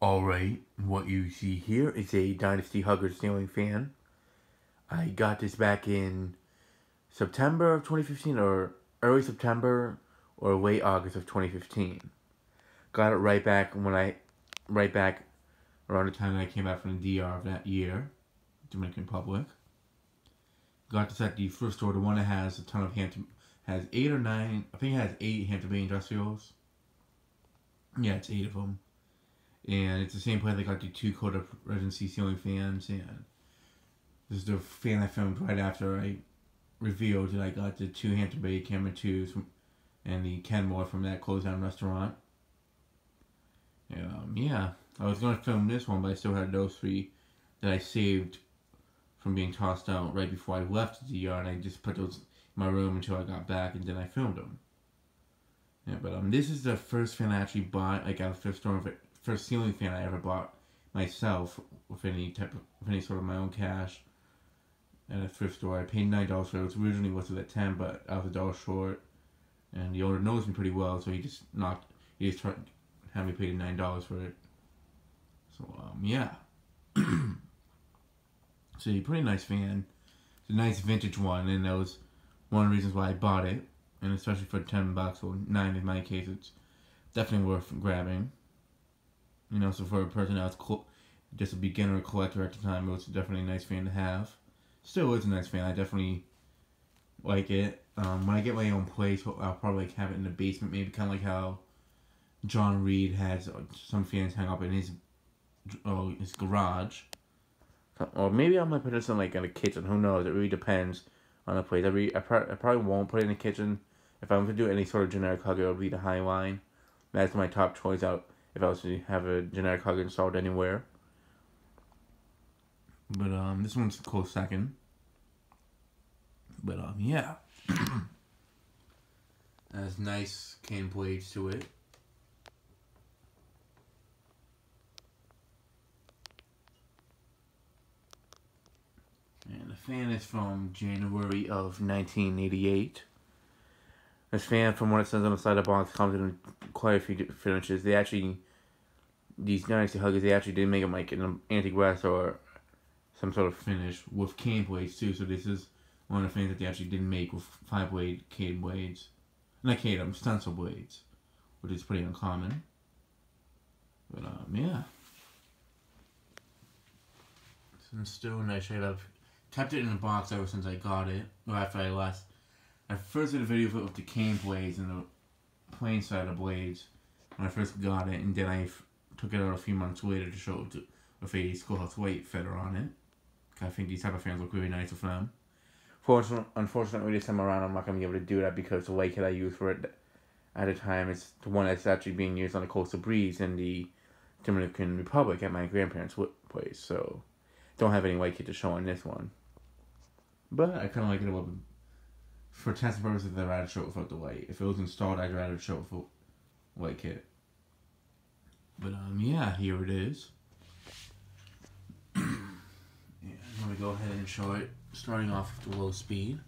Alright, what you see here is a Dynasty Hugger ceiling fan. I got this back in September of 2015 or early September or late August of 2015. Got it right back around the time that I came back from the DR of that year, Dominican Republic. Got this at the first store, the one that has a ton of has 8 or 9, I think it has 8 Hampton Bay Industrials. Yeah, it's 8 of them. And it's the same place I got the 2 Coda Residency ceiling fans, and this is the fan I filmed right after I revealed that I got the 2 Hampton Bay Camera 2s and the Kenmore from that closed down restaurant. Yeah, I was going to film this one, but I still had those 3 that I saved from being tossed out right before I left the DR, and I just put those in my room until I got back, and then I filmed them. Yeah, but this is the first fan I actually bought, like, at a thrift store. First ceiling fan I ever bought myself with any sort of my own cash at a thrift store. I paid $9 for it. It was originally listed at $10, but I was $1 short. And the owner knows me pretty well, so he just tried to have me pay the $9 for it. So yeah. So a pretty nice fan. It's a nice vintage one, and that was one of the reasons why I bought it. And especially for $10 or $9 in my case, it's definitely worth grabbing. You know, so for a person that was just a beginner collector at the time, it was definitely a nice fan to have. Still is a nice fan. I definitely like it. When I get my own place, I'll probably have it in the basement, maybe kind of like how John Reed has some fans hang up in his garage. Or maybe I might put this in like in the kitchen. Who knows? It really depends on the place. I probably won't put it in the kitchen. If I'm going to do any sort of generic hugger, it would be the Highline. That's my top choice out if I was to have a generic hugger installed anywhere. But this one's a close second. But yeah. Has nice cane blades to it. And the fan is from January of 1988. This fan, from what it says on the side of the box, comes in quite a few finishes. These Dynasty Huggers, they actually did make them like an antique brass or some sort of finish with cane blades too. So this is one of the fans that they actually did make with 5-blade cane blades. Not cane, stencil blades, which is pretty uncommon. But yeah. It's still a nice shape. I've kept it in the box ever since I got it. Or after I first did a video of it with the cane blades and the plain side of blades when I first got it, and then I took it out a few months later to show it with a Schoolhouse White feather on it. I think these type of fans look really nice with them. Unfortunately, this time around, I'm not going to be able to do that because the light kit I used for it at the time is the one that's actually being used on the Coastal Breeze in the Dominican Republic at my grandparents' place. So, don't have any light kit to show on this one. But I kind of like it a little bit. For testing purposes, I'd rather show it without the light. If it was installed, I'd rather show it with light kit. But yeah, here it is. Yeah, I'm gonna go ahead and show it, starting off with the low speed.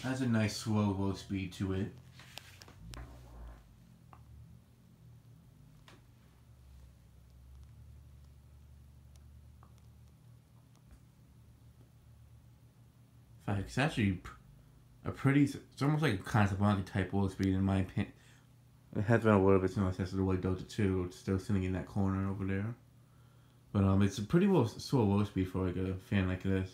Has a nice slow low speed to it. In fact, it's actually it's almost like a Casablanca type low speed in my opinion. It has been a little bit since I tested the White Delta 2. It's still sitting in that corner over there. But it's a pretty slow low speed for like a fan like this.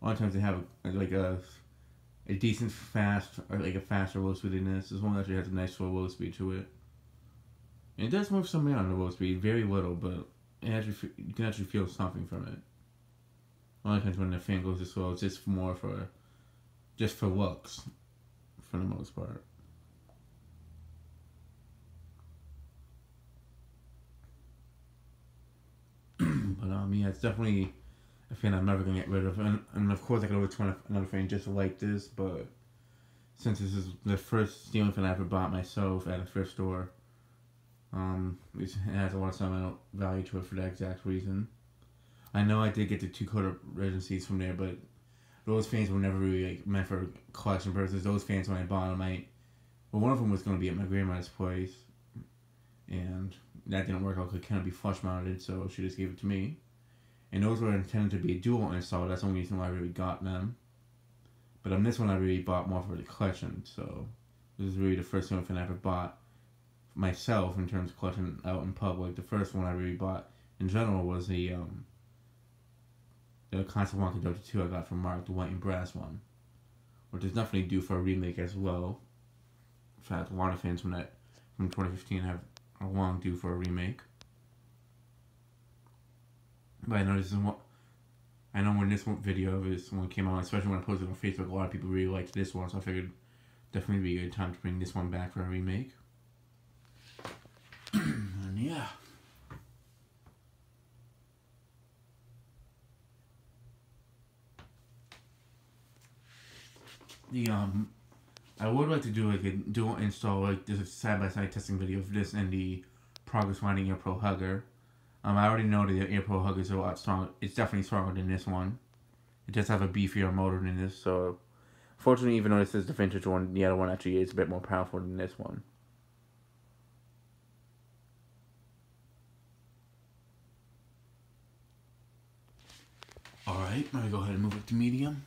A lot of times they have a decent fast, or like a faster low speed than this. This one actually has a nice slow low speed to it. And it does move some air on the low speed, very little, but you can actually feel something from it. A lot of times when the fan goes this slow, it's just more for looks, for the most part. But yeah, it's definitely a fan I'm never gonna get rid of, and of course I could always find another fan just like this, but since this is the first ceiling fan I ever bought myself at a thrift store, it has a lot of sentimental value to it for that exact reason. I know I did get the 2 Coda Residencies from there, but those fans were never really like meant for collection purposes. Those fans, when I bought them, well, one of them was going to be at my grandma's place, and that didn't work out because it can't be flush mounted, so she just gave it to me. And those were intended to be a dual install. That's the only reason why I really got them. But on this one, I really bought more for the collection. So this is really the first one I ever bought myself in terms of collection out in public. The first one I really bought in general was the Casablanca Delta 2 I got from Mark, the white and brass one, which is definitely due for a remake as well. In fact, a lot of fans from 2015 have a long due for a remake. But I know this is what I know when this video of this one came out, especially when I posted on Facebook, a lot of people really liked this one, so I figured definitely be a good time to bring this one back for a remake. And yeah. I would like to do like a dual install, like this side-by-side testing video of this and the Progress Winding Air Pro Hugger. I already know the Air Pro Hugger is a lot stronger. It's definitely stronger than this one. It does have a beefier motor than this, so fortunately, even though this is the vintage one, the other one actually is a bit more powerful than this one. Alright, I'm going to go ahead and move it to medium.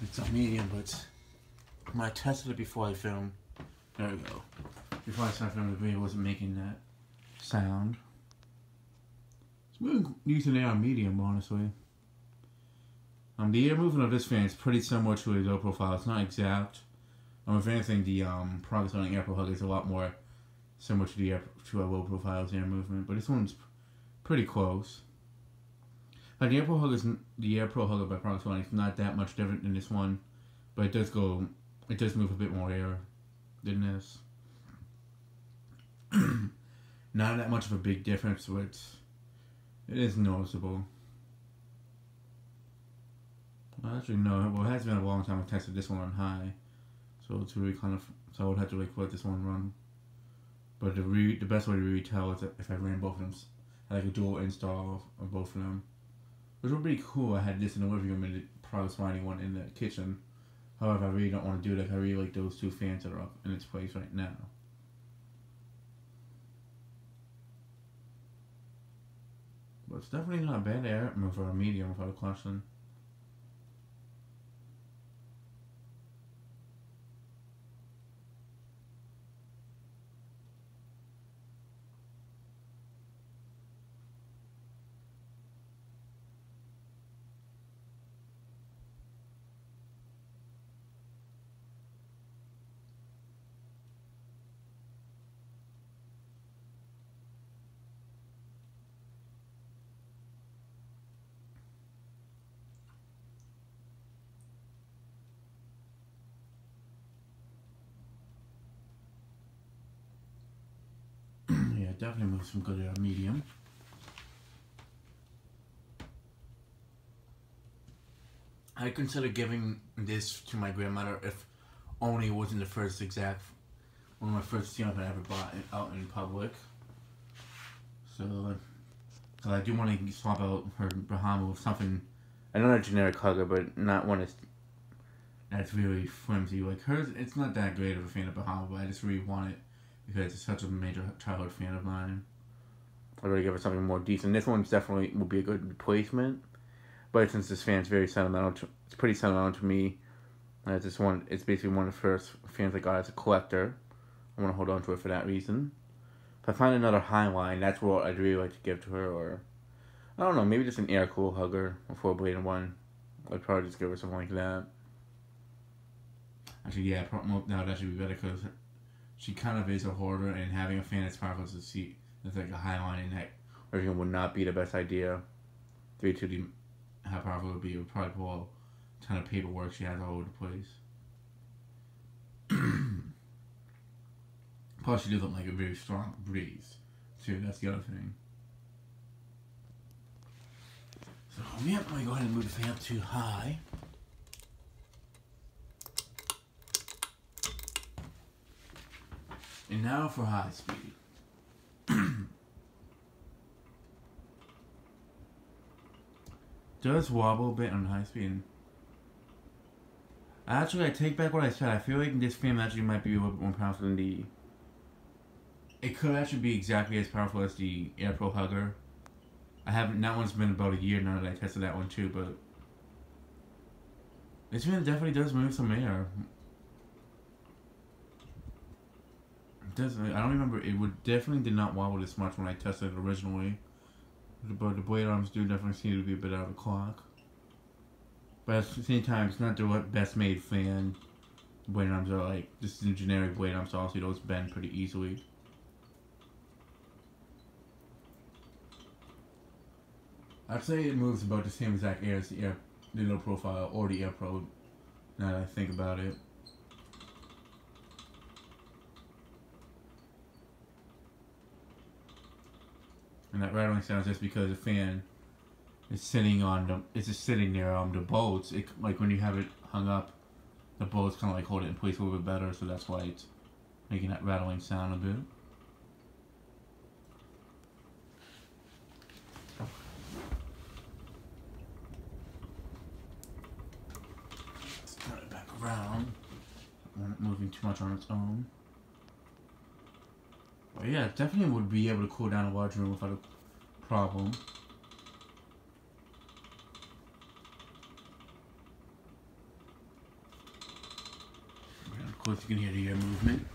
It's on medium, but when I tested it before I filmed, there we go. Before I started filming the video, it wasn't making that sound. It's moving decent air on medium, honestly. The air movement of this fan is pretty similar to a low profile. It's not exact. If anything, the Progress Winding Air Pro Hugger is a lot more similar to a low profile's air movement, but this one's pretty close. Like the Air Pro Hugger by Progress Winding is not that much different than this one, but it does move a bit more air than this. Not that much of a big difference, but it is noticeable. Well, actually, no. Well, it has been a long time I've tested this one on high, so it's really so I would have to let this one run. But the best way to really tell is if I ran both of them, like a dual install of both of them. Which would be cool. I had this in the living room and the Progress Winding one in the kitchen. However, I really don't want to do that. I really like those two fans that are up in its place right now. But it's definitely not a bad air for a medium without a question. Yeah, definitely moves some good air medium. I consider giving this to my grandmother if only it wasn't the first one of my first stamps I ever bought out in public. So, I do want to swap out her Bahama with something, another generic hugger, but not one that's really flimsy. Like hers, it's not that great of a fan of Bahama, but I just really want it because it's such a major childhood fan of mine. I'd really give it something more decent. This one definitely will be a good replacement. But since this fan's very sentimental, it's pretty sentimental to me. It's basically one of the first fans I got as a collector. I want to hold on to it for that reason. If I find another high line, that's what I'd really like to give to her. Or, I don't know, maybe just an air cool hugger, a 4-bladed one. I'd probably just give her something like that. Actually, yeah, that would actually be better because she kind of is a hoarder, and having a fan that's powerful as a seat that's like a high line in that everything would not be the best idea. How powerful it would be. It would probably pull a ton of paperwork she has all over the place. Plus, she doesn't like a very strong breeze, too. That's the other thing. So, yep, I'm going to go ahead and move the fan up too high. And now for high speed. Does wobble a bit on high speed. Actually, I take back what I said. I feel like this fan actually might be a little bit more powerful than the... It could actually be exactly as powerful as the Air Pro Hugger. I haven't... That one's been about a year now that I tested that one too, but... This fan definitely does move some air. It does. I don't remember. It definitely did not wobble this much when I tested it originally. But the blade arms do definitely seem to be a bit out of the clock. But at the same time, it's not the best made fan. The blade arms are like, just the generic blade arms, so also those bend pretty easily. I'd say it moves about the same exact air as the low profile or the Air Pro, now that I think about it. And that rattling sound is just because the fan is sitting on the, it's just sitting there on the bolts. It, like when you have it hung up, the bolts kind of like hold it in place a little bit better, so that's why it's making that rattling sound a bit. Let's turn it back around. Not moving too much on its own. But yeah, it definitely would be able to cool down a large room without a problem. And of course you can hear the air movement.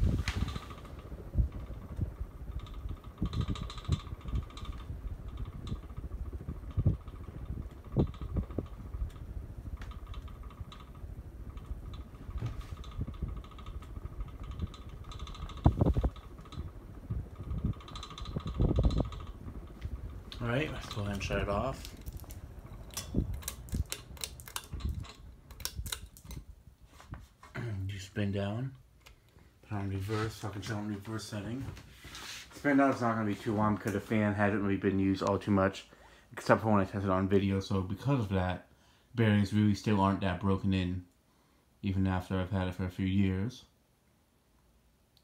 Alright, let's go ahead and shut it off. You spin down, put on reverse, so I can show on reverse setting. Spin down is not going to be too long because the fan hasn't really been used all too much, except for when I tested it on video, so because of that, bearings really still aren't that broken in, even after I've had it for a few years.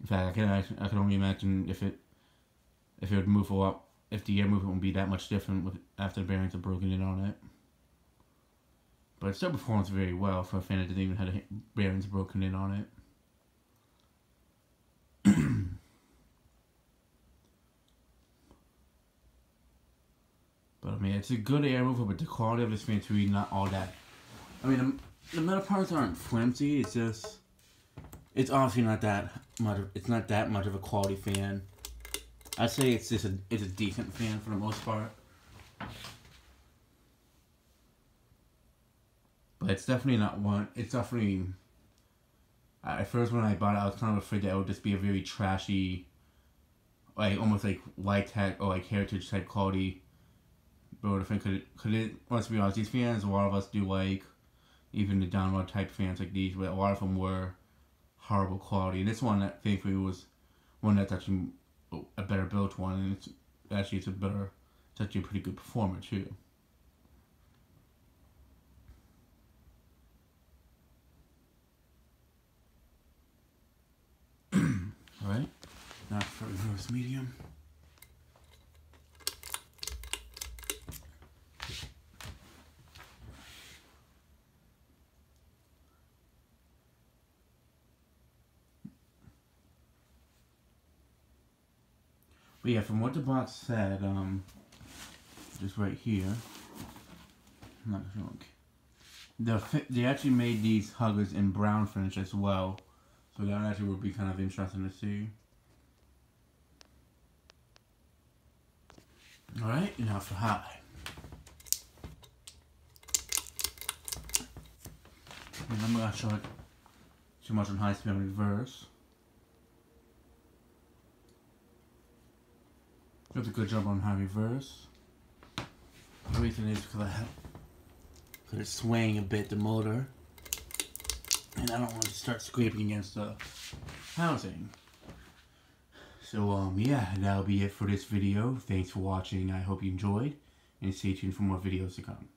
In fact, I can only imagine if it would move a lot. If the air movement would be that much different after the bearings are broken in on it. But it still performs very well for a fan that didn't even have the bearings broken in on it. But I mean, it's a good air mover, but the quality of this fan is really not all that. I mean, the metal parts aren't flimsy, it's just... It's obviously not that much, it's not that much of a quality fan. I'd say it's just it's a decent fan for the most part. But it's definitely not one, it's definitely, at first when I bought it I was kind of afraid that it would just be a very trashy, like almost like light tech or like heritage type quality builder fan. Could it, let's be honest, these fans, a lot of us do like, even the download type fans like these, but a lot of them were horrible quality. And this one, that thankfully was one that's actually a better built one, and it's actually it's actually a pretty good performer too. Alright, now for reverse medium. But yeah, from what the box said, just right here, I'm not sure. They actually made these huggers in brown finish as well, so that actually would be kind of interesting to see. Alright, now for high. And I'm not show it too much on high speed on reverse. That's a good job on high reverse. The reason is because it's swaying a bit, the motor, and I don't want to start scraping against the housing. So yeah, that'll be it for this video. Thanks for watching. I hope you enjoyed, and stay tuned for more videos to come.